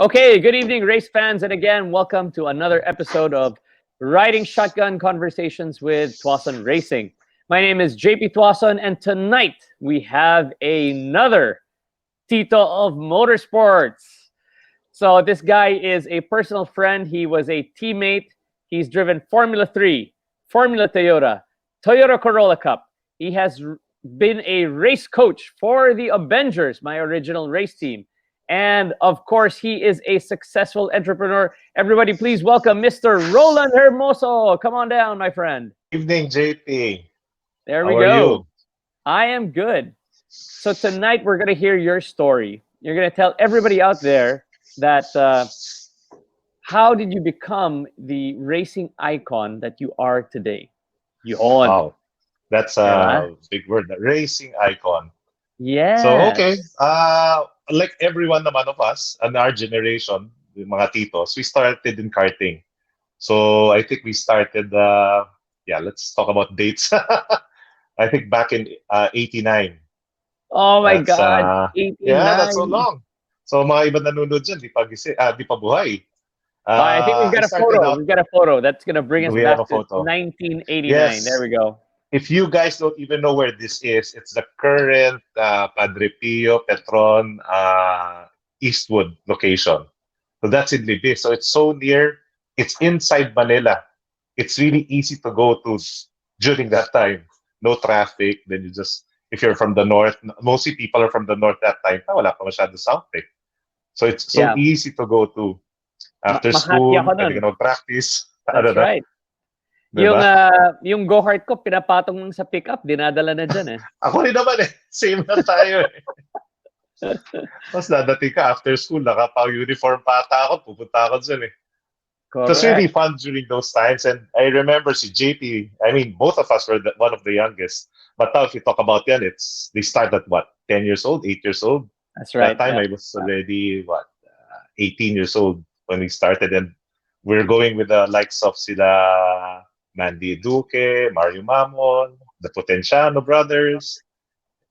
Okay, good evening, race fans, and again, welcome to another episode of Riding Shotgun Conversations with Tuason Racing. My name is Jp Tuason, and tonight we have another Tito of Motorsports. So this guy is a personal friend. He was a teammate. He's driven Formula 3, Formula Toyota, Toyota Corolla Cup. He has been a race coach for the Obengers, my original race team. And of course, he is a successful entrepreneur. Everybody, please welcome Mr. Roland Hermoso. Come on down, my friend. Evening, JP. There we How are go. you? I am good. So tonight we're going to hear your story. You're going to tell everybody out there that how did you become the racing icon that you are today? Yon. Wow, that's Diba? a big word. Racing icon. So, okay. Yes. Like every one naman of us in our generation, the mga titos, we started in karting. So, I think we started, let's talk about dates. I think back in 89. Oh my That's, God. yeah, that's so 89. long. So, mga iba nanonood dyan, di pa buhay. I think we've I got a started photo. out, We've got a photo that's going to bring us we have a back to photo. 1989. There Yes. we go. If you guys don't even know where this is, it's the current Padre Pio Petron Eastwood location. So that's in Libis. So it's so near. It's inside Manila. It's really easy to go to during that time. No traffic. Then you just, if you're from the north, mostly people are from the north that time. Wala pa masyado south eh. So it's so Yeah. easy to go to after Mahati school. ako Pwede nun. ka mag-practice. Ano That's na? right. Diba? Yung go-kart ko, pinapatong lang sa pickup, dinadala na dyan eh. Ako rin naman eh. Same na tayo eh. Tapos dadating ka after school, nakapag-uniform pa ata ako, pupunta ako dyan eh. It was really Correct. fun during those times. And I remember si JP, I mean, both of us were one of the youngest. But now if you talk about yan, they start at what, 10 years old, 8 years old? That's That right. time Yep. I was already, 18 years old when we started. And we're going with the likes of sila Mandy Duque, Mario Mamon, the Potenciano brothers,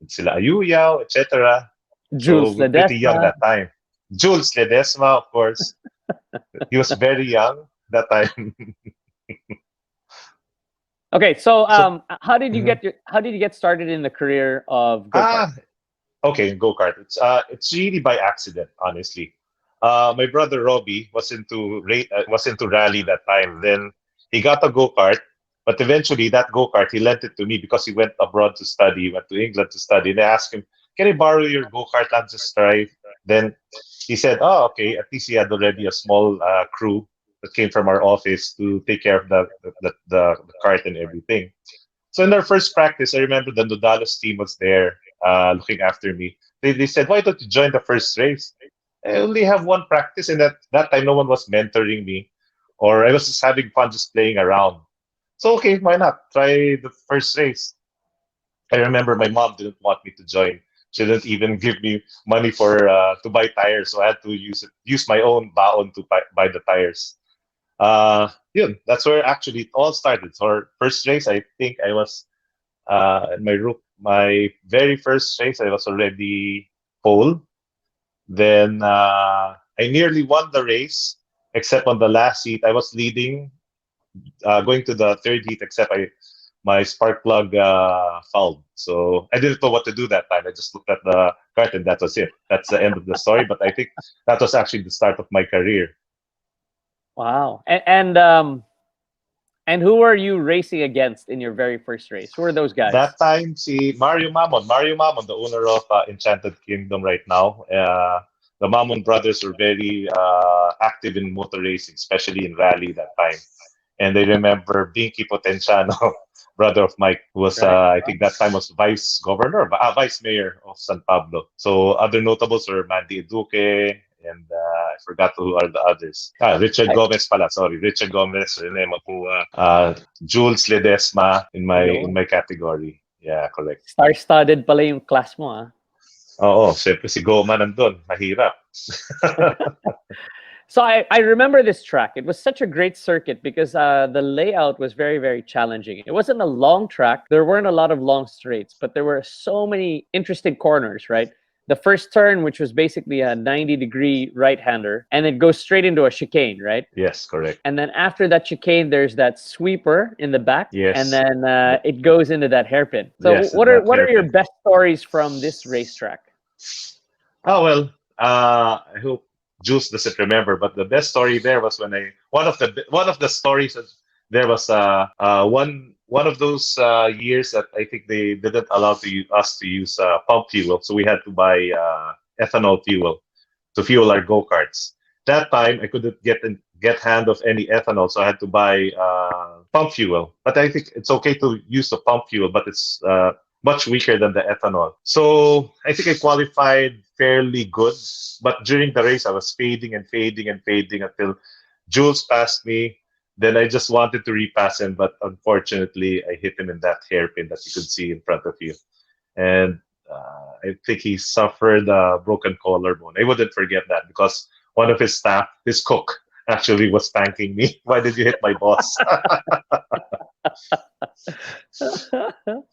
sila Ayuyao, etc. So Jules we're pretty young Ledesma. that time. Jules Ledesma, of course. He was very young that time. Okay, so So, mhm. how did you get started in the career of go-kart? ah, okay, go kart. It's really by accident, honestly. My brother Robbie was into rally that time. Then he got a go kart, but eventually that go kart he lent it to me because he went abroad to study. He went to England to study. And I asked him, "Can I borrow your go kart and just drive?" Then he said, "Oh, okay." At least he had already a small crew that came from our office to take care of the cart and everything. So in our first practice, I remember the Nodalos team was there looking after me. They said, "Why don't you join the first race?" I only have one practice, and that time no one was mentoring me, or I was just having fun, just playing around. So okay, why not try the first race? I remember my mom didn't want me to join. She didn't even give me money for to buy tires, so I had to use my own baon to buy the tires. Yeah, that's where actually it all started. So our first race, I think I was in my very first race, I was already pole. Then I nearly won the race, except on the last heat, I was leading, going to the third heat, except my spark plug fouled. So I didn't know what to do that time. I just looked at the cart and that was it. That's the end of the story. But I think that was actually the start of my career. Wow. And who were you racing against in your very first race? Who were those That guys? time, si Mario Mamon, the owner of Enchanted Kingdom right now. The Mamon brothers were very active in motor racing, especially in rally that time. And I remember Binky Potenciano, brother of Mike, who was, Right. I think that time was vice mayor of San Pablo. So other notables were Mandy Duque, and I forgot who are the others. Richard I, Gomez pala, sorry. Richard Gomez, Rene Mapua, Jules Ledesma in yun. my category. Yeah, correct. Star-studded pala yung class mo, ah. Oo, syempre si Goma nandun. Mahirap. So I remember this track. It was such a great circuit because the layout was very, very challenging. It wasn't a long track. There weren't a lot of long straights, but there were so many interesting corners, right? the first turn, which was basically a 90-degree right-hander, and it goes straight into a chicane, right? Yes, correct. And then after that chicane, there's that sweeper in the back, and Yes. then it goes into that hairpin. So Yes, that what are your hairpin. best stories from this racetrack? Oh well, I hope Juice doesn't remember, but the best story there was when I one of the stories that there was one of those years that I think they didn't allow us to use pump fuel, so we had to buy ethanol fuel to fuel our go karts. That time I couldn't get hand of any ethanol, so I had to buy pump fuel. But I think it's okay to use the pump fuel, but it's much weaker than the ethanol. So I think I qualified fairly good, but during the race I was fading and fading and fading until Jules passed me. Then I just wanted to repass him, but unfortunately I hit him in that hairpin that you could see in front of you. And I think he suffered a broken collarbone. I wouldn't forget that because one of his staff, his cook, actually was thanking me. Why did you hit my boss?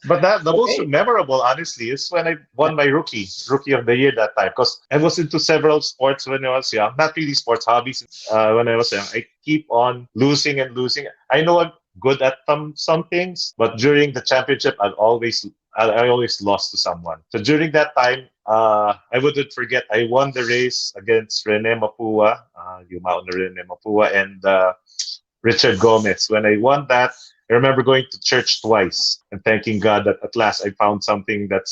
But that the most Okay. memorable, honestly, is when I won my rookie of the year that time. Because I was into several sports when I was young, not really sports hobbies. When I was young, I keep on losing and losing. I know I'm good at some things, but during the championship, I always lost to someone. So during that time, I wouldn't forget. I won the race against Rene Mapua, Yumao na Rene Mapua, and Richard Gomez. When I won that, I remember going to church twice and thanking God that at last I found something that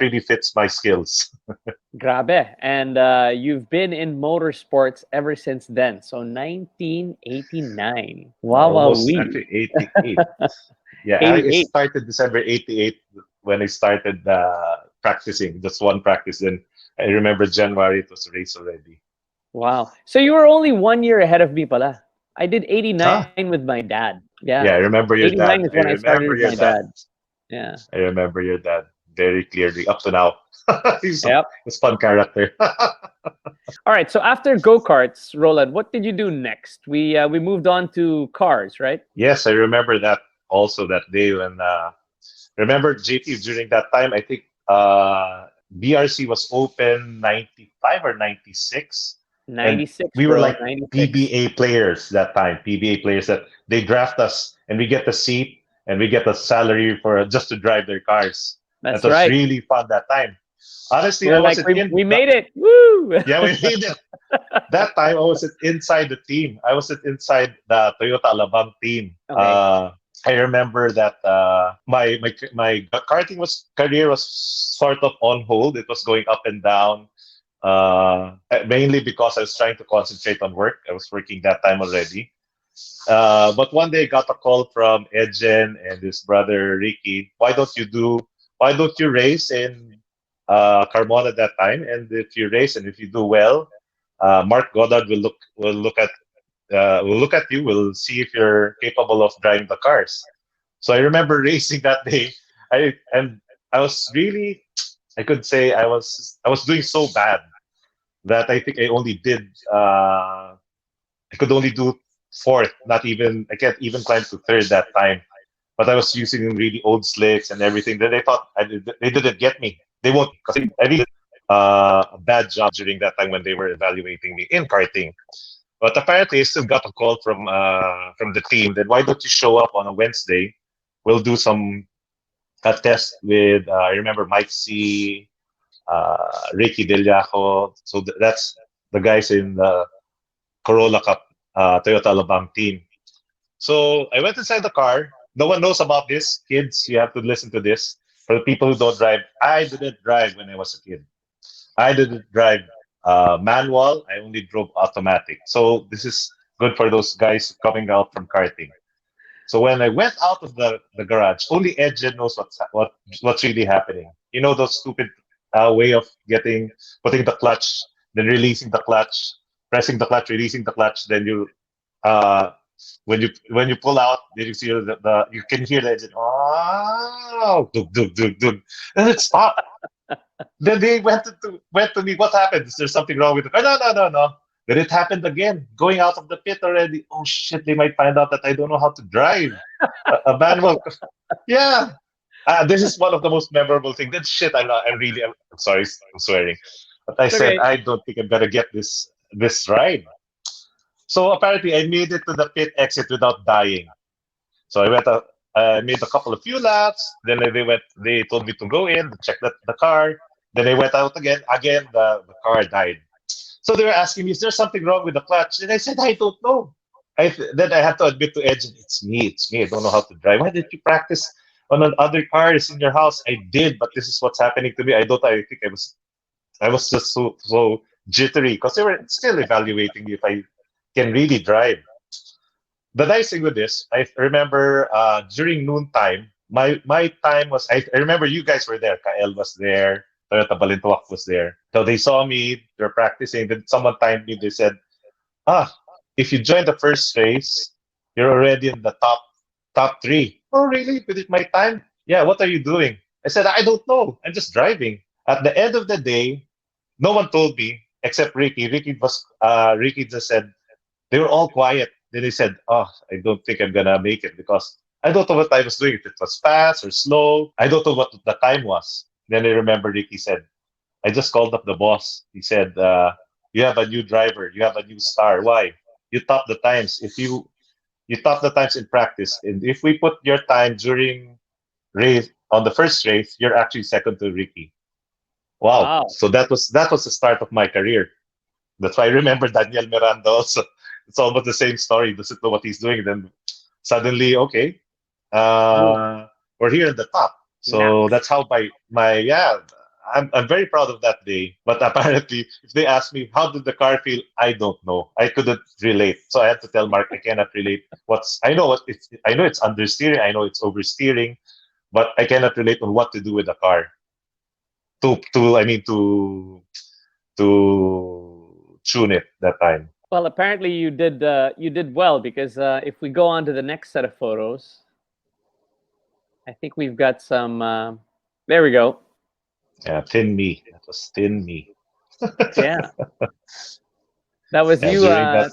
really fits my skills. Grabe. And you've been in motorsports ever since then. So 1989. Wow, wow, Almost we. actually 88. Yeah, I 88. started December 88 when I started practicing, just one practice. Then I remember January it was a race already. Wow. So you were only 1 year ahead of me, pala. I did 89 Huh? with my dad. Yeah. Yeah, I remember your 89 dad. is I when I started with remember my your dad. dad. Yeah. I remember your dad very clearly up to now. Yep. He's a fun character. All right. So after go-karts, Roland, what did you do next? We moved on to cars, right? Yes, I remember that also that day when remember JP during that time I think BRC was open 95 or 96 and 96, we were bro. like 96. PBA players that time, PBA players that they draft us and we get the seat and we get the salary for just to drive their cars. That That's was right. really fun that time. Honestly, We're I like, wasn't we in made it. Woo! yeah, we made it. That time I wasn't inside the team. I wasn't inside the Toyota Alabang team. Okay. I remember that my karting career was sort of on hold. It was going up and down, mainly because I was trying to concentrate on work. I was working that time already. But one day I got a call from Edgen and his brother Ricky. Why don't you race in Carmona that time? And if you race and if you do well, Mark Goddard will look at you. Will see if you're capable of driving the cars. So I remember racing that day. I was really, I could say I was doing so bad that I think I could only do fourth. Not even I can't even climb to third that time. But I was using really old slicks and everything. Then they thought they didn't get me. They won't because I really a bad job during that time when they were evaluating me in karting. But apparently, I still got a call from the team that why don't you show up on a Wednesday? We'll do some a test with I remember Mike C, Ricky Deliaco. So that's the guys in the Corolla Cup Toyota Alabang team. So I went inside the car. No one knows about this, kids. You have to listen to this. For the people who don't drive, I didn't drive when I was a kid. I didn't drive manual. I only drove automatic. So this is good for those guys coming out from karting. So when I went out of the garage, only Edgen knows what's really happening. You know those stupid way of putting the clutch, then releasing the clutch, pressing the clutch, releasing the clutch, then you uh, when you pull out, then you see you can hear the engine. Oh, dug, dug, dug, dug. And it stopped. Then they went to me. What happened? Is there something wrong with the car? No, no, no, no. Then it happened again. Going out of the pit already. Oh shit! They might find out that I don't know how to drive a manual. Yeah. This is one of the most memorable things. That shit, I'm sorry, I'm swearing, but I It's said okay. I don't think I'm gonna get this ride. So apparently, I made it to the pit exit without dying. So I made a couple of few laps. Then they told me to go in, check the car. Then I went out again. Again, the car died. So they were asking me, is there something wrong with the clutch? And I said, I don't know. Then I had to admit to Edge, it's me, it's me. I don't know how to drive. Why didn't you practice on other cars in your house? I did, but this is what's happening to me. I think I was just so jittery because they were still evaluating me if I can really drive. The nice thing with this, I remember during noontime, my time was, I remember you guys were there. Kael was there. Toyota Balintuak was there. So they saw me, they're practicing. Then someone timed me. They said, if you join the first race, you're already in the top three. Oh, really? With my time? Yeah, what are you doing? I said, I don't know. I'm just driving. At the end of the day, no one told me except Ricky. Ricky just said, they were all quiet. Then they said, "Oh, I don't think I'm gonna make it because I don't know what I was doing. If it was fast or slow, I don't know what the time was." Then I remember Ricky said, "I just called up the boss." He said, "You have a new driver. You have a new star. Why? You top the times. If you top the times in practice, and if we put your time during race on the first race, you're actually second to Ricky." Wow! Wow. So that was the start of my career. That's why I remember Daniel Miranda also. It's almost the same story. He doesn't know what he's doing. Then suddenly, okay, Ooh, we're here at the top. So naps. that's how my yeah. I'm very proud of that day. But apparently, if they ask me how did the car feel, I don't know. I couldn't relate. So I had to tell Mark I cannot relate. I know it's understeering. I know it's oversteering, but I cannot relate on what to do with the car. To I mean to tune it that time. Well, apparently you did well because if we go on to the next set of photos, I think we've got some. There we go. Yeah, thin me. That was thin me. Yeah, that was Yeah, you during that.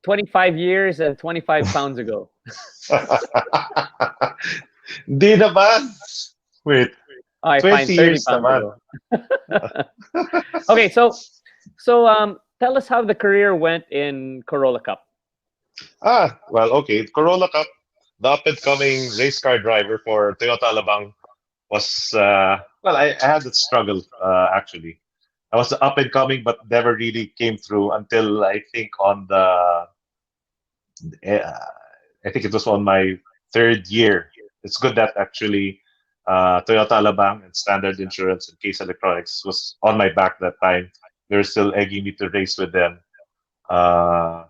25 years and 25 pounds ago. Di naman. Wait, I find 20 30 years pounds naman. ago. Okay, so tell us how the career went in Corolla Cup. Well, okay. Corolla Cup, the up-and-coming race car driver for Toyota Alabang was, well, I had that struggle, actually. I was up and coming, but never really came through until I think uh, I think it was on my third year. It's good that actually Toyota Alabang and Standard Insurance and Case Electronics was on my back that time. They were still egging me to race with them. Uh,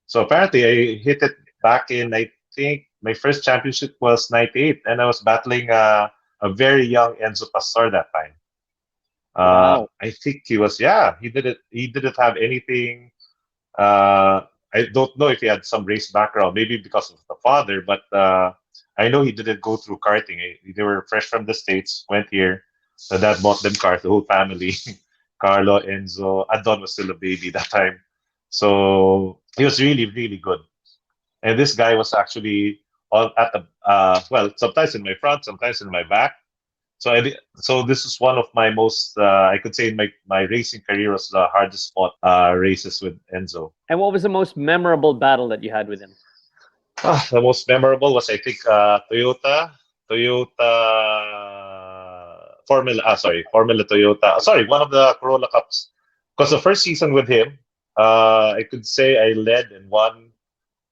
so apparently I hit it back in, I think my first championship was 98, and I was battling a very young Enzo Pastor that time. Wow. I think yeah, he didn't have anything. Uh, I don't know if he had some race background, maybe because of the father, but I know he didn't go through karting. They were fresh from the States, went here. The dad bought them cars, the whole family. Carlo, Enzo, Adon was still a baby that time. So he was really, really good. And this guy was actually all at the, well, sometimes in my front, sometimes in my back. So this is one of my most, I could say, in my racing career was the hardest fought races with Enzo. And what was the most memorable battle that you had with him? The most memorable was, I think, Toyota Formula. Sorry, Formula Toyota. Sorry, one of the Corolla Cups. Because the first season with him, I could say I led and won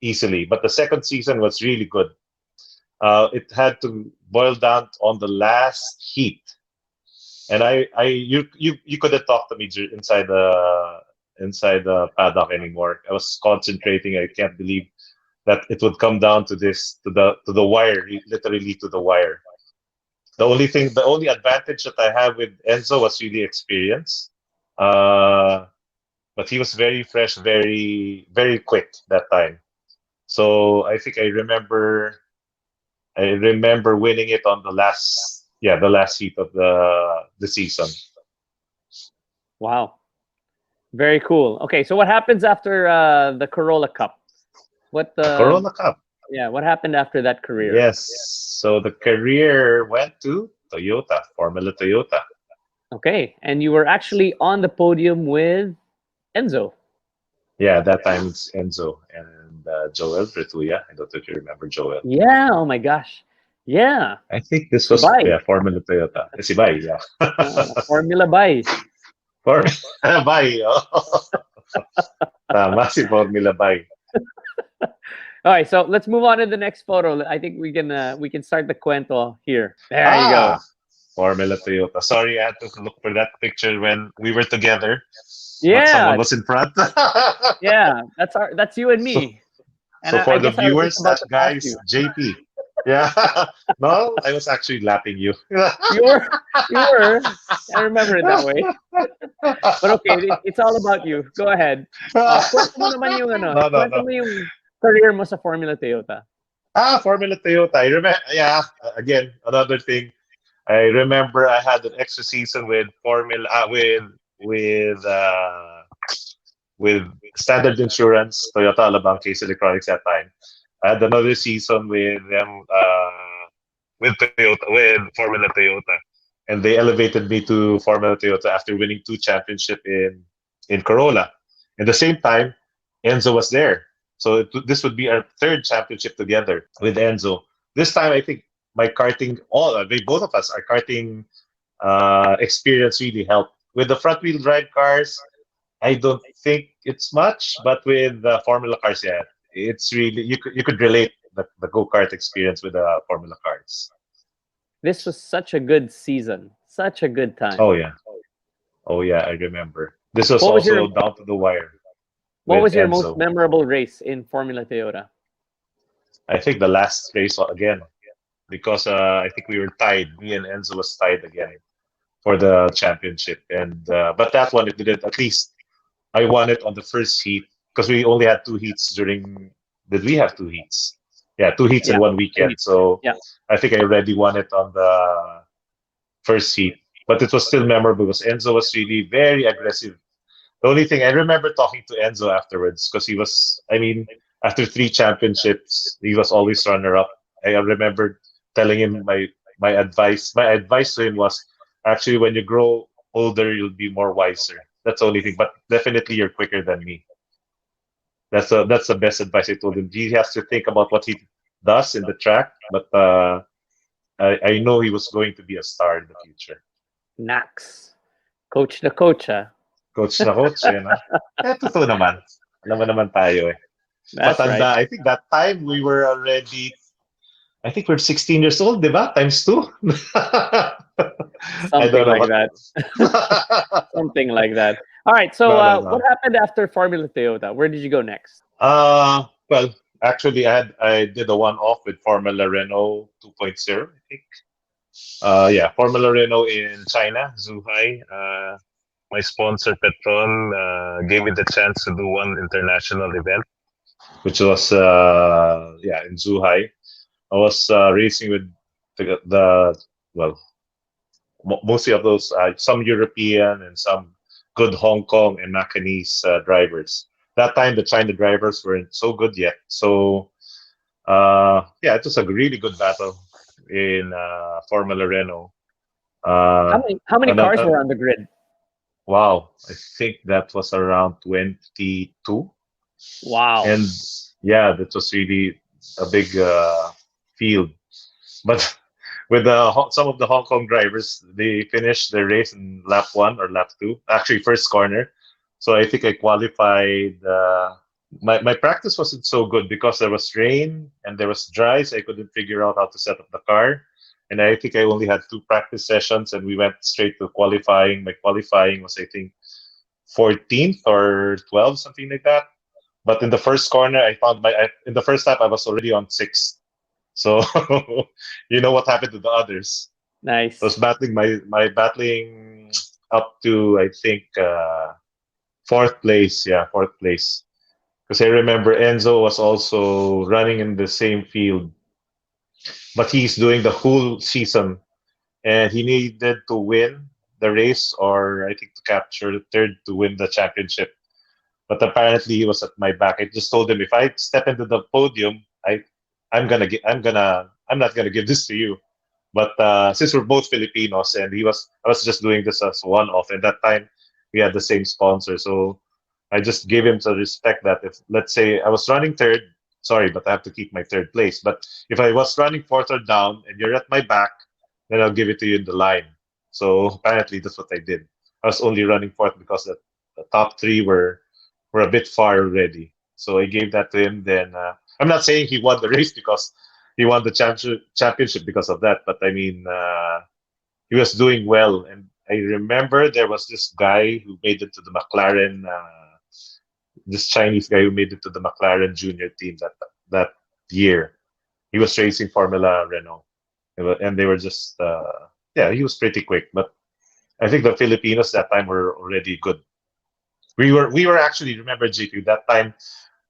easily, but the second season was really good. It had to boil down on the last heat, and you couldn't talk to me inside the paddock anymore. I was concentrating. I can't believe that it would come down to this, to the wire, literally to the wire. The only advantage that I have with Enzo was really experience. Uh, but he was very fresh, very very quick that time. So I think I remember winning it on the last heat of the season. Wow. Very cool. Okay, so what happens after the Corolla Cup? What A Corolla Cup. Yeah, what happened after that career? Yes. So the career went to Toyota, Formula Toyota. Okay, and you were actually on the podium with Enzo. Yeah, that time it's Enzo and Joel Retuya. I don't know if you remember Joel. Yeah, oh my gosh. Yeah, I think this si was, Bay. yeah, Formula Toyota. Si Bay, yeah. Formula Bay. Formula Bay. Oh. Tama si Formula Bay. All right, so let's move on to the next photo. I think we can start the cuento here. There you go. Ah, Formula Toyota. Sorry, I had to look for that picture when we were together, but someone Yeah, was in front. yeah, that's you and so, me. And so I for the guess I was just viewers, about that to guy pass is you. JP. Yeah. No, I was actually lapping you. You were, you were. I remember it that way. But okay, it's all about you. Go ahead. Kwento mo naman yung No, no, kwento no. mo yung career mo sa Formula Toyota. Formula Toyota. I remember. Yeah. Again, another thing. I remember I had an extra season with Formula with uh, with Standard Insurance, Toyota Alabang Case Electronics that time. I had another season with them with Toyota with Formula Toyota, and they elevated me to Formula Toyota after winning two championships in Corolla. At the same time, Enzo was there, so this would be our third championship together with Enzo. This time, I think my karting, both of us, our karting experience really helped. With the front wheel drive cars, I don't think it's much, but with the Formula cars, yeah, it's really you could relate the go kart experience with the Formula cars. This was such a good season. Such a good time. Oh yeah, oh yeah, I remember. This was What was your also down to the wire what with was your most Enzo. memorable race in Formula Toyota? I think the last race again because I think we were tied. Me and Enzo was tied again for the championship, and but that one it didn't. At least I won it on the first heat because we only had two heats during. Did we have two heats? Yeah, two heats in Yeah. one weekend. So Yeah. I think I already won it on the first heat. But it was still memorable because Enzo was really very aggressive. The only thing I remember talking to Enzo afterwards because he was, I mean, after three championships, he was always runner up. I remember telling him my advice. My advice to him was actually when you grow older, you'll be more wiser. That's the only thing. But definitely, you're quicker than me. That's the best advice I told him. He has to think about what he does in the track, but I know he was going to be a star in the future. Nax. Coach na coach, ah. Coach na coach, eh, na? Totoo naman. Alam mo naman tayo eh. That's right. Matanda. I think that time we were already, I think we're 16 years old, di ba? Times two. I Something don't know like what. that. Something like that. All right. So, No, no, what no. happened after Formula Toyota? Where did you go next? Well, actually, I did a one-off with Formula Renault 2.0, I think. Yeah, Formula Renault in China, Zhuhai. My sponsor Petron gave me the chance to do one international event, which was yeah in Zhuhai. I was racing with the well mostly of those some European and some good Hong Kong and Macanese drivers. That time the China drivers weren't so good yet, so yeah, it was a really good battle in Formula Renault. Uh, How many and, cars were on the grid? wow, I think that was around 22, Wow. and yeah, that was really a big field. But with some of the Hong Kong drivers, they finished their race in lap one or lap two, actually first corner. So I think I qualified. My practice wasn't so good because there was rain and there was dry, so I couldn't figure out how to set up the car. And I think I only had two practice sessions, and we went straight to qualifying. My qualifying was, I think, 14th or 12th, something like that. But in the first corner, in the first lap I was already on sixth. So you know what happened to the others. I was Nice. battling my battling up to I think fourth place. Yeah, fourth place. Because I remember Enzo was also running in the same field, but he's doing the whole season, and he needed to win the race, or I think to capture the third to win the championship. But apparently he was at my back. I just told him if I step into the podium, I'm not gonna give this to you. But since we're both Filipinos, and I was just doing this as one off. And that time, we had the same sponsor, so I just gave him the respect that if, let's say, I was running third, sorry, but I have to keep my third place. But if I was running fourth or down, and you're at my back, then I'll give it to you in the line. So apparently, that's what I did. I was only running fourth because the top three were a bit far already. So I gave that to him. Then I'm not saying he won the race because he won the championship because of that. But I mean, he was doing well, and I remember there was this guy who made it to the McLaren. This Chinese guy who made it to the McLaren junior team that year. He was racing Formula Renault, and they were just yeah. He was pretty quick, but I think the Filipinos that time were already good. We were actually, remember, GQ, that time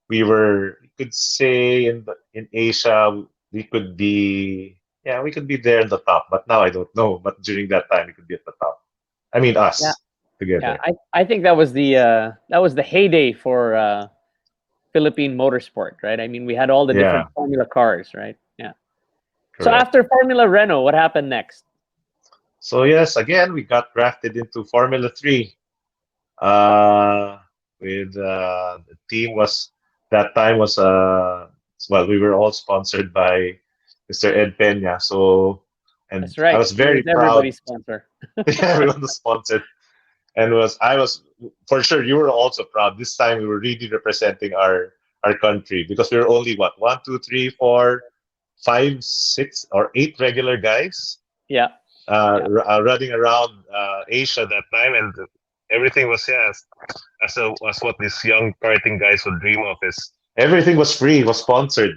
we were, you could say, in Asia we could be, yeah, we could be there in the top, but now I don't know, but during that time we could be at the top. I mean, Yeah, us yeah. together. I think that was the heyday for Philippine motorsport, right? I mean, we had all the Yeah, different Formula cars, right? Yeah. So correct. after Formula Renault, what happened next? So yes, again we got drafted into Formula 3. uh with the team was, that time was, well, we were all sponsored by Mr. Ed Peña. So, and That's I right. was He was very proud. everybody's sponsor. Everyone was sponsored. And was I was for sure, you were also proud. This time we were really representing our country, because we were only what, one, two, three, four, five, six, or eight regular guys Yeah, yeah. running around Asia that time, and everything was, yes, as what these young karting guys would dream of, is everything was free, was sponsored.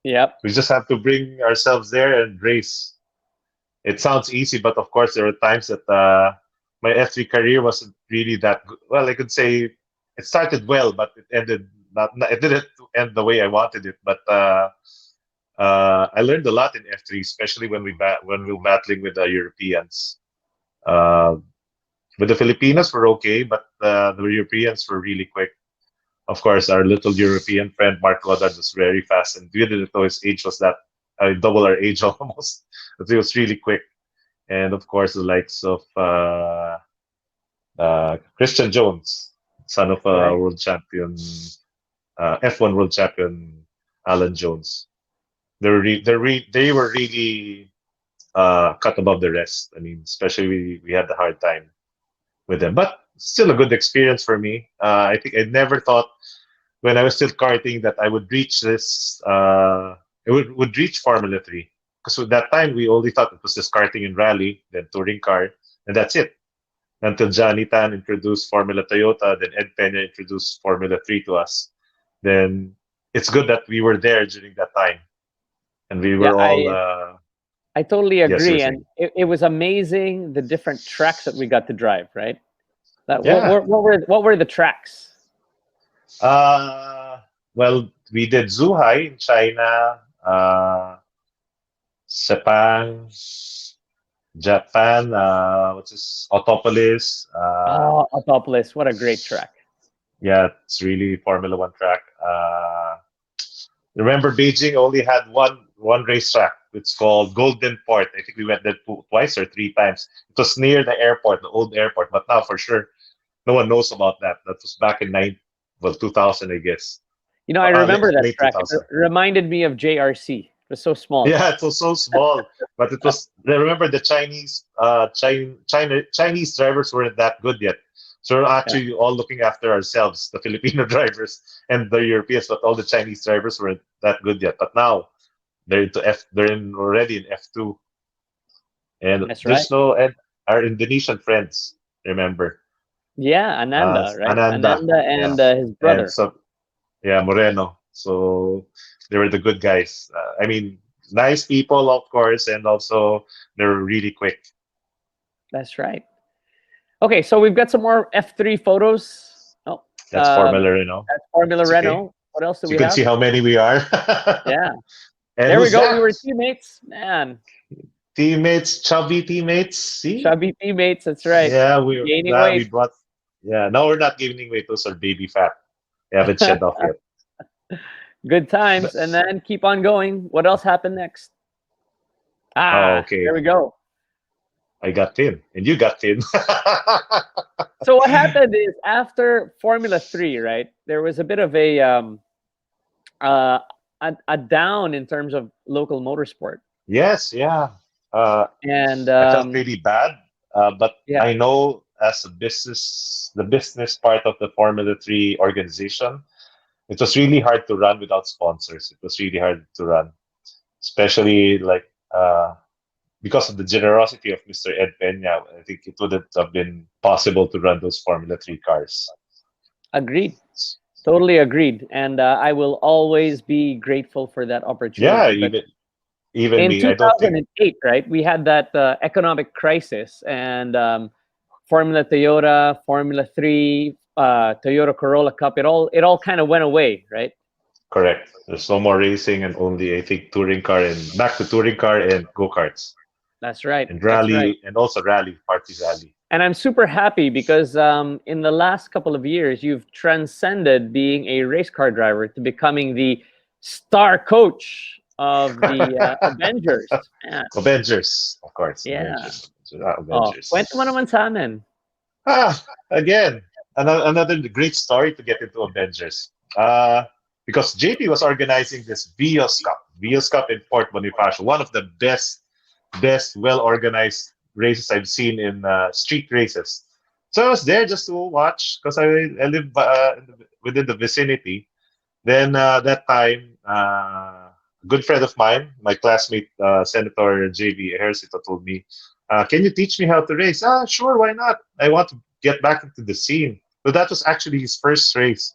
Yep. We just have to bring ourselves there and race. It sounds easy, but of course there were times that my F3 career wasn't really that good. Well, I could say it started well, but it ended not it didn't end the way I wanted it. But I learned a lot in F3, especially when we were battling with the Europeans. Uh, with the Filipinos, we're okay, but the Europeans were really quick. Of course, our little European friend Mark Goddard was very fast, and we didn't know his age was that, double our age almost. But he was really quick. And of course, the likes of Christian Jones, son of a Right. world champion, F1 world champion Alan Jones. They were really cut above the rest. I mean, especially we had the hard time with them, but still a good experience for me. I think I never thought when I was still karting that I would reach this. It would reach Formula 3, because at that time we only thought it was just karting and rally, then touring car, and that's it. Until Johnny Tan introduced Formula Toyota, then Ed Pena introduced Formula 3 to us. Then it's good that we were there during that time, and we Yeah, were all, I totally yes, you're agree, and saying. it was amazing the different tracks that we got to drive. Right. That Yeah. what were the tracks? Uh, well, we did Zhuhai in China, Sepang, Japan, what's this, Autopolis. Oh, Autopolis. What a great track. Yeah, it's really Formula One track. Remember, Beijing only had one racetrack. It's called Golden Port. I think we went there twice or three times. It was near the airport, the old airport. But now, for sure, no one knows about that. That was back in 2000, I guess. You know, I remember that Late track. It 2000. reminded me of JRC. It was so small. Yeah, it was so small, but it was. I remember the Chinese drivers weren't that good yet, so we're Yeah, actually all looking after ourselves, the Filipino drivers and the Europeans, but all the Chinese drivers weren't that good yet. But now they're in already in F2, and that's right. there's no, and our Indonesian friends, remember, Yeah, Ananda, right? Ananda, Ananda yeah, and his and brother. so, yeah, Moreno. So they were the good guys. I mean, nice people, of course, and also they were really quick. That's right. Okay, so we've got some more F3 photos. Oh, That's Formula Renault. that's Formula It's okay. Renault. What else do So you we can have? see how many we are. Yeah, And there we who's go. We that? were teammates, man. Teammates, chubby teammates. See? Chubby teammates. That's right. Yeah, Gaining weight. we brought. Yeah, now we're not gaining weight. Those are baby fat. They haven't shed off yet. Good times, But, and then keep on going. What else happened next? oh, Ah, there okay. we go. I got thin, and you got thin. So what happened is after Formula 3, right? There was a bit of uh, a down in terms of local motorsport, Yes, yeah. Uh, and I felt really bad, but yeah, I know as a business, the business part of the Formula 3 organization, it was really hard to run without sponsors. It was really hard to run, especially like because of the generosity of Mr. Ed Peña. I think it wouldn't have been possible to run those Formula 3 cars. agreed. Totally agreed. And I will always be grateful for that Yeah, opportunity. But even in me, I don't think 2008, right, we had that economic crisis, and Formula Toyota, Formula 3, Toyota Corolla Cup, it all kind of went away, right? correct. There's no more racing and only I think touring car and back to touring car and go karts That's right. and That's right. rally and also rally party rally. And I'm super happy because in the last couple of years, you've transcended being a race car driver to becoming the star coach of the Avengers. Man, Avengers, of course, yeah. Avengers, Oh, kwento mo Avengers. naman sa amin. Again, another great story to get into Avengers. Because JP was organizing this Vios Cup in Port Bonifacio, one of the best, well organized races I've seen in street races. So I was there just to watch because I live within the vicinity. Then that time, a good friend of mine, my classmate, Senator JV Ejercito, told me, "Can you teach me how to race?" Ah, sure, why not? I want to get back into the scene. So that was actually his first race,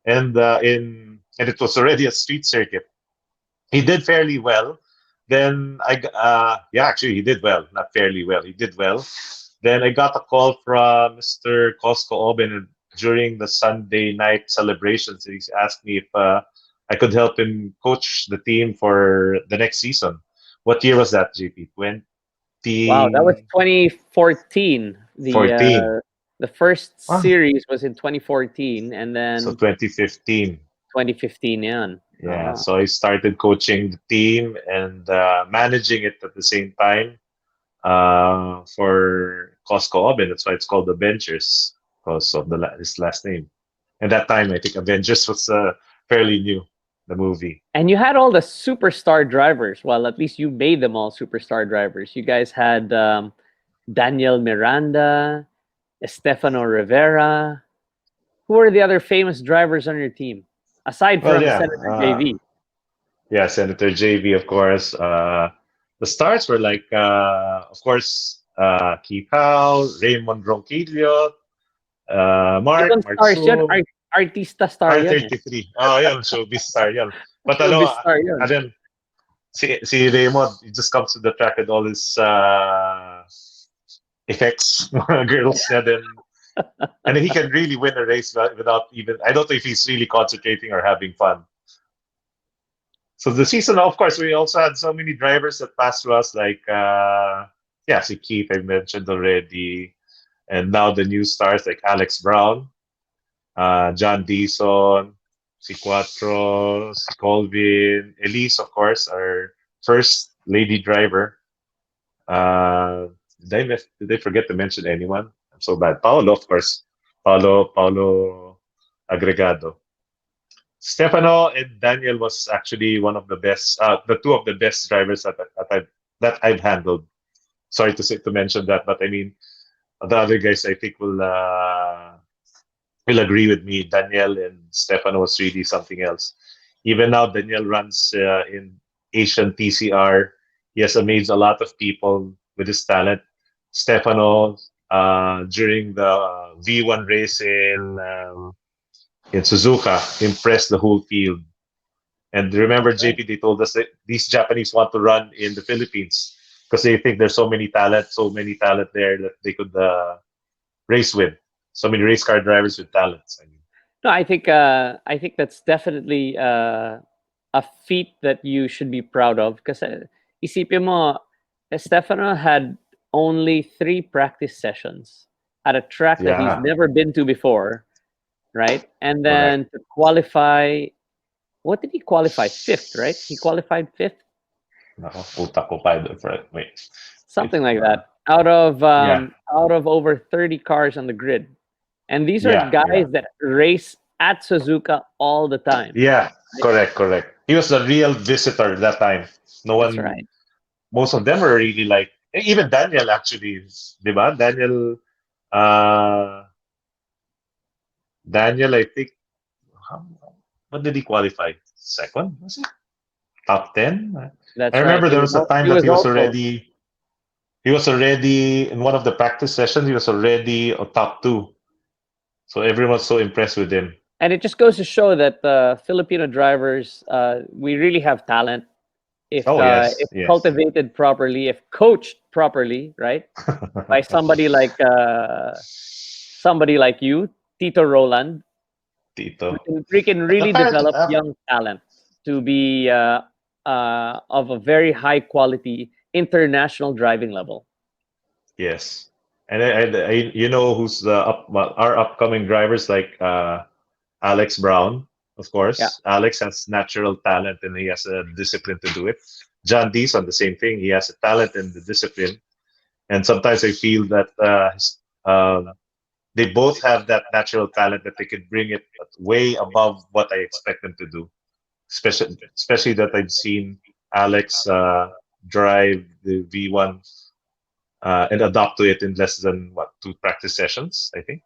and it was already a street circuit. He did fairly well. Then yeah, actually he did well, not fairly well. He did well. Then I got a call from Mr. Costco Oben during the Sunday night celebrations. He asked me if I could help him coach the team for the next season. What year was that, JP? Wow, that was 2014. 2014. The first Ah, series was in 2014, and so then 2015. 2015 yan. Yeah, so I started coaching the team and managing it at the same time for Costco Oven. That's why it's called Avengers because of his last name. And that time, I think Avengers was fairly new, the movie. And you had all the superstar drivers. Well, at least you made them all superstar drivers. You guys had Daniel Miranda, Estefano Rivera. Who are the other famous drivers on your team aside Well, from yeah, Senator JV? yeah, Senator JV, of course. The stars were like, of course, Keith Howe, Raymond Ronquillo, Ibang Mark stars yun. Zoom, Artista star yun eh. R33. Oh, yun, showbiz star yun. But Showbiz star yun. and then si Raymond, he just comes to the track with all his effects, mga girls niya, then and he can really win a race without even. I don't know if he's really concentrating or having fun. So the season, of course, we also had so many drivers that passed through us, like yeah, si Keith I mentioned already, and now the new stars like Alex Brown, John Deason, si Quattro, si Colvin, Elise, of course, our first lady driver. Did I forget to mention anyone? I'm so bad. Paolo, of course. Paolo Agregado. Stefano and Daniel was actually one of the best, the two of the best drivers that I've handled. Sorry to mention that, but I mean the other guys I think will agree with me. Daniel and Stefano was really something else. Even now, Daniel runs in Asian TCR. He has amazed a lot of people with his talent. Stefano, during the V1 race in Suzuka, impressed the whole field. And remember, Okay. JP, they told us that these Japanese want to run in the Philippines because they think there's so many talent there that they could race with. So many race car drivers with talents. I mean, No, I think that's definitely a feat that you should be proud of. Because isipin mo, Stefano had only 3 practice sessions at a track that he's yeah, never been to before, right? And correct. then to qualify what did he qualify? Fifth, right? He qualified fifth, Nako, puta ko pa. Wait. something like that. Yeah, Out of over 30 cars on the grid, and these are yeah, yeah. guys that race at Suzuka all the time. Yeah, Right? correct. He was the real visitor that time. No That's one, right. most of them were really like, even Daniel actually, di ba? Uh, Daniel, I think, how, what did he qualify? Second, was it? Top 10? I That's right. remember there was a time He that was also, he was already, in one of the practice sessions, he was already a top 2. So everyone was so impressed with him. and it just goes to show that Filipino drivers, we really have talent Oh, if yes, yes. cultivated properly, if coached properly, right? By somebody like you, Tito Roland, Tito. we can But really apparently, develop young talent to be of a very high quality international driving level. yes. And you know who's the well, our upcoming drivers like Alex Brown, of Yeah. course. Alex has natural talent and he has a discipline to do it. John Dees on the same thing. He has a talent and the discipline. And sometimes I feel that they both have that natural talent that they could bring it way above what I expect them to do. Especially that I've seen Alex drive the V1 and adapt to it in less than what 2 practice sessions, I think.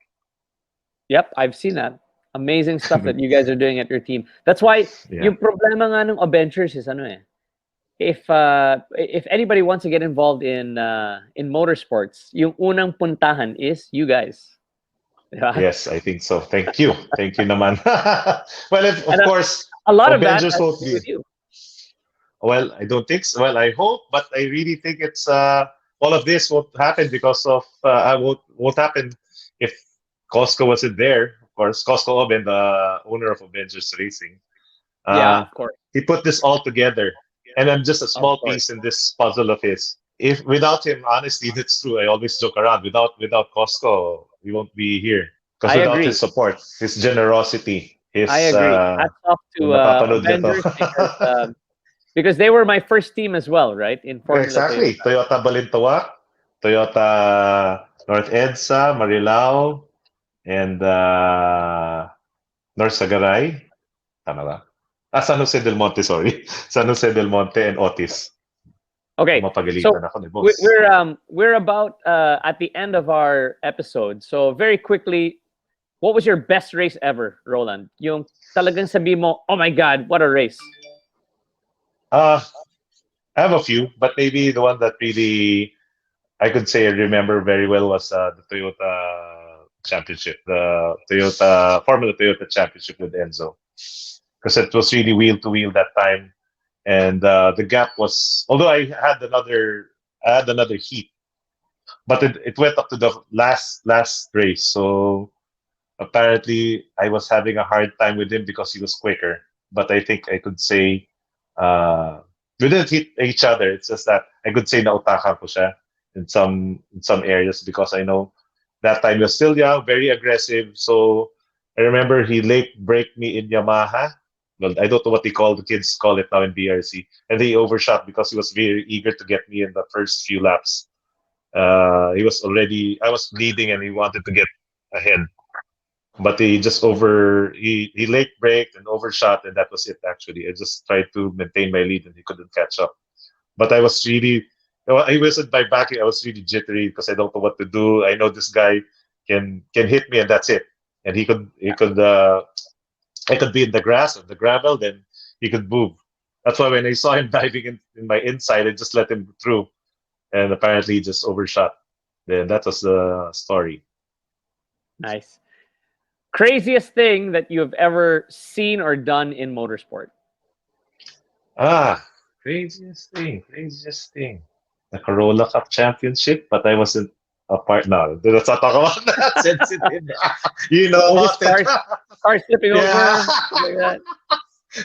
Yep, I've seen that. Amazing stuff that you guys are doing at your team. That's why Yeah. yung problema nga ng Obengers is ano eh. If anybody wants to get involved in motorsports, yung unang puntahan is you guys. Diba? Yes, I think so. Thank you. Thank you, naman. Well, if, And of course, a lot of that Avengers has won't to do be. with you. Well, I don't think so. Well, I hope, but I really think it's all of this won't happen because of I won't happen if Costco wasn't there. Of course, Costco Oben, the owner of Avengers Racing, Yeah, uh, of course. he put this all together, and I'm just a Of small course. piece in this puzzle of his. If without him, honestly, that's true. I always joke around. Without Costco, we won't be here. Because I without his agree. support, his generosity, I his agree. Hats off kung to napapanood niya to. Avengers because they were my first team as well, right? In Formula Exactly. Toyota. Toyota Balintawak, Toyota North EDSA, Marilao, and North Sagaray. Tama ba? San Jose del Monte, sorry. San Jose del Monte and Otis. Okay, so Mapagalitan ako ni boss. we're about at the end of our episode. So very quickly, what was your best race ever, Roland? Yung talagang sabi mo, oh my God, what a race. Uh, I have a few, but maybe the one that really I could say I remember very well was the Toyota Championship, the Toyota Formula Toyota Championship with Enzo, because it was really wheel to wheel that time, and the gap was. Although I had another heat, but it went up to the last race. So apparently, I was having a hard time with him because he was quicker. But I think I could say we didn't hit each other. It's just that I could say nautakan ko siya in some areas because I know that time he was still young, very aggressive. So I remember he late braked me in Yamaha. Well, I don't know what the kids call it now in BRC, and he overshot because he was very eager to get me in the first few laps. I was leading, and he wanted to get ahead, but he late braked and overshot, and that was it. Actually, I just tried to maintain my lead, and he couldn't catch up. But I was really, I wasn't by backing. I was really jittery because I don't know what to do. I know this guy can hit me, and that's it. And he could I could be in the grass or the gravel, then he could move. That's why when I saw him diving in my inside, I just let him through, and apparently he just overshot. Then that was the story. Nice. Craziest thing that you have ever seen or done in motorsport? Ah, craziest thing. The Corolla Cup Championship, but I wasn't a part. No, let's not talk about that. Sensitive. You know What was about it. cars flipping Yeah, over? Something like that.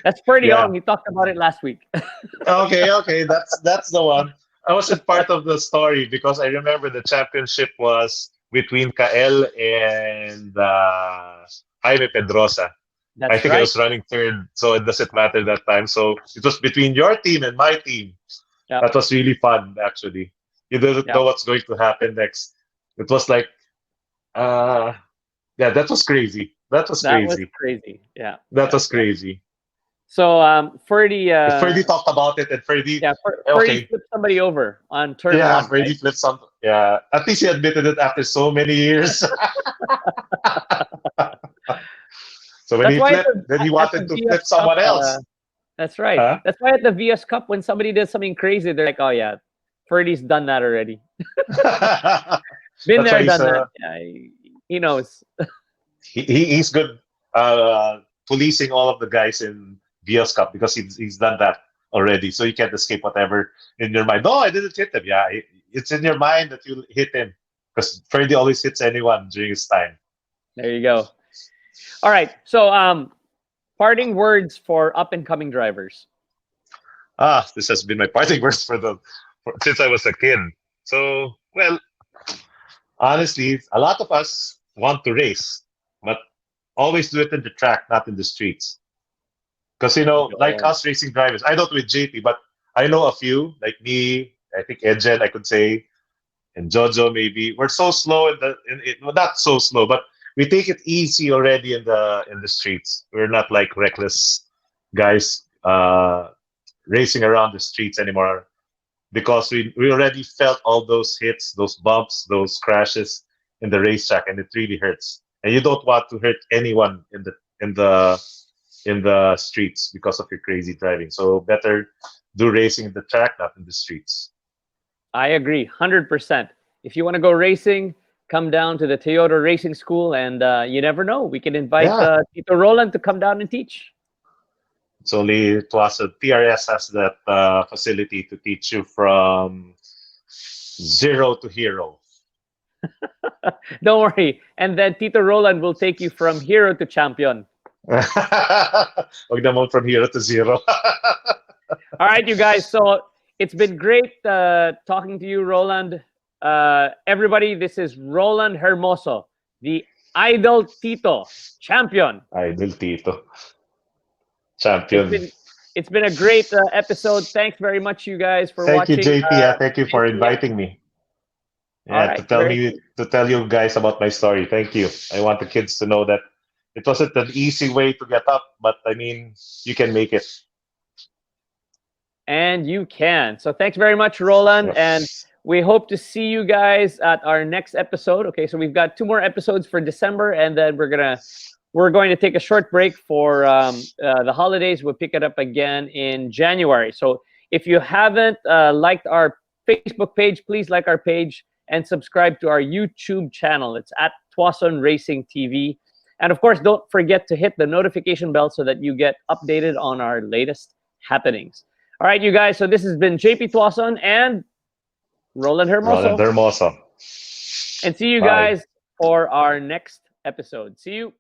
That's pretty yeah. young. We talked about it last week. Okay. That's the one. I wasn't part of the story because I remember the championship was between Kael and Jaime Pedrosa. I That's think I right. was running third, so it doesn't matter that time. So it was between your team and my team. Yep. That was really fun, actually. You didn't Yep. know what's going to happen next. It was like, uh, yeah, that was crazy. That was That was crazy. crazy. Yeah. That Yeah. was Yeah. crazy. So Ferdy, If Freddie talked about it, and Freddie, yeah, Ferdy okay, flipped somebody over on turn yeah, one, right? Freddie flipped some. Yeah, at least he admitted it after so many years. So when That's he why flipped, then he at the wanted to flip VS Cup, someone else. that's right. Huh? That's why at the VS Cup, when somebody does something crazy, they're like, "Oh yeah, Ferdy's done that already. Been That's why there, he's done that. Yeah, he knows." he's good policing all of the guys in VS Cup because he's done that already. So you can't escape whatever in your mind. No, I didn't hit him. Yeah, it's in your mind that you hit him because Freddie always hits anyone during his time. There you go. All right. So, parting words for up and coming drivers. This has been my parting words since I was a kid. So, well, honestly, a lot of us want to race, but always do it in the track, not in the streets. Because like Yo. us racing drivers, I don't with JP, but I know a few, like me, I think Edgen, I could say, and Jojo maybe. We're so slow well, not so slow, but we take it easy already in the streets. We're not like reckless guys racing around the streets anymore because we already felt all those hits, those bumps, those crashes in the racetrack, and it really hurts. And you don't want to hurt anyone in the streets because of your crazy driving. So better do racing in the track, not in the streets. I agree, 100%. If you want to go racing, come down to the Toyota Racing School, and you never know, we can invite Yeah, Tito Roland to come down and teach. it's only Tuason. TRS has that facility to teach you from zero to hero. Don't worry. And then Tito Roland will take you from hero to champion. Huwag naman from hero to zero. All right, you guys. So it's been great talking to you, Roland. Everybody, this is Roland Hermoso, the Idol Tito champion. Idol Tito. It's Champion. been it's been a great episode. Thanks very much, you guys, for Thank you, watching. JP. Thank you for JP, yeah. inviting me. All Yeah, right, very good. to tell you guys about my story. Thank you. I want the kids to know that it wasn't an easy way to get up, but I mean, you can make it. And you can. So thanks very much, Roland. Yep. And we hope to see you guys at our next episode. Okay, so we've got 2 more episodes for December, and then we're going to take a short break for the holidays. We'll pick it up again in January. So if you haven't liked our Facebook page, please like our page and subscribe to our YouTube channel. It's at Tuason Racing TV. And of course, don't forget to hit the notification bell so that you get updated on our latest happenings. All right, you guys. So this has been JP Tuason and Roland Hermoso. Roland Hermoso. And see you Bye. guys for our next episode. See you.